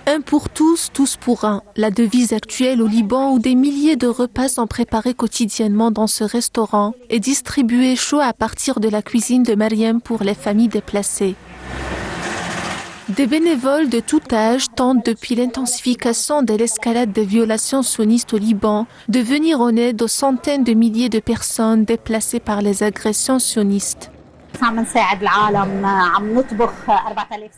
Un pour tous, tous pour un. La devise actuelle au Liban où des milliers de repas sont préparés quotidiennement dans ce restaurant et distribués chaud à partir de la cuisine de Mariam pour les familles déplacées. Des bénévoles de tout âge tentent depuis l'intensification de l'escalade des violations sionistes au Liban de venir en aide aux centaines de milliers de personnes déplacées par les agressions sionistes.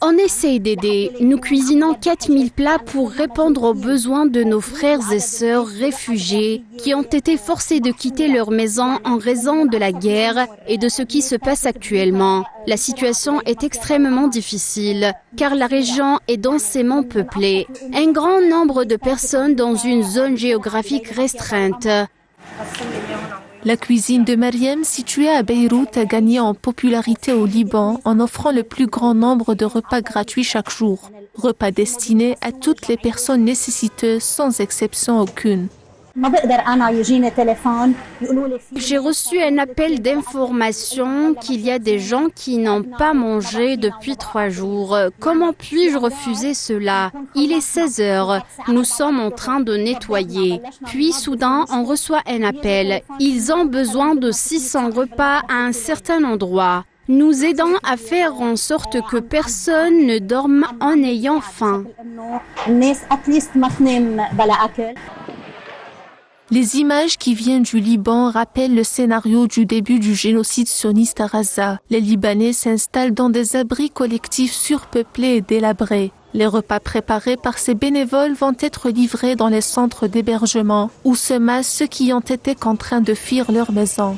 On essaie d'aider. Nous cuisinons 4000 plats pour répondre aux besoins de nos frères et sœurs réfugiés qui ont été forcés de quitter leur maison en raison de la guerre et de ce qui se passe actuellement. La situation est extrêmement difficile car la région est densément peuplée. Un grand nombre de personnes dans une zone géographique restreinte. La cuisine de Mariam, située à Beyrouth, a gagné en popularité au Liban en offrant le plus grand nombre de repas gratuits chaque jour. Repas destinés à toutes les personnes nécessiteuses sans exception aucune. J'ai reçu un appel d'information qu'il y a des gens qui n'ont pas mangé depuis 3 jours. Comment puis-je refuser cela? Il est 16 heures. Nous sommes en train de nettoyer. Puis soudain, on reçoit un appel. Ils ont besoin de 600 repas à un certain endroit. Nous aidons à faire en sorte que personne ne dorme en ayant faim. Les images qui viennent du Liban rappellent le scénario du début du génocide sioniste à Gaza. Les Libanais s'installent dans des abris collectifs surpeuplés et délabrés. Les repas préparés par ces bénévoles vont être livrés dans les centres d'hébergement où se massent ceux qui ont été contraints de fuir leur maison.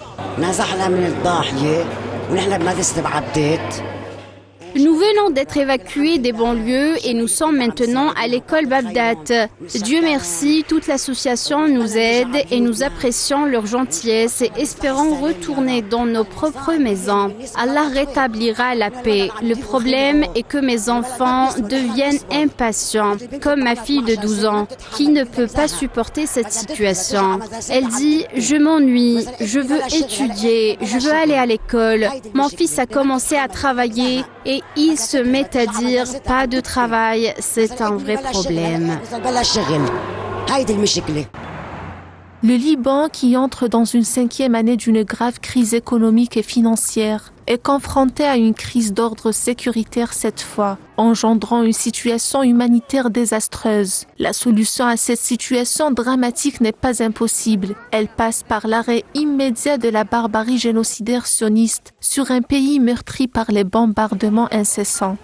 Nous venons d'être évacués des banlieues et nous sommes maintenant à l'école Bagdad. Dieu merci, toute l'association nous aide et nous apprécions leur gentillesse et espérons retourner dans nos propres maisons. Allah rétablira la paix. Le problème est que mes enfants deviennent impatients, comme ma fille de 12 ans, qui ne peut pas supporter cette situation. Elle dit « Je m'ennuie, je veux étudier, je veux aller à l'école. Mon fils a commencé à travailler et il se met à dire « pas de travail, c'est un vrai problème ». Le Liban, qui entre dans une 5e année d'une grave crise économique et financière, est confronté à une crise d'ordre sécuritaire cette fois, engendrant une situation humanitaire désastreuse. La solution à cette situation dramatique n'est pas impossible. Elle passe par l'arrêt immédiat de la barbarie génocidaire sioniste sur un pays meurtri par les bombardements incessants.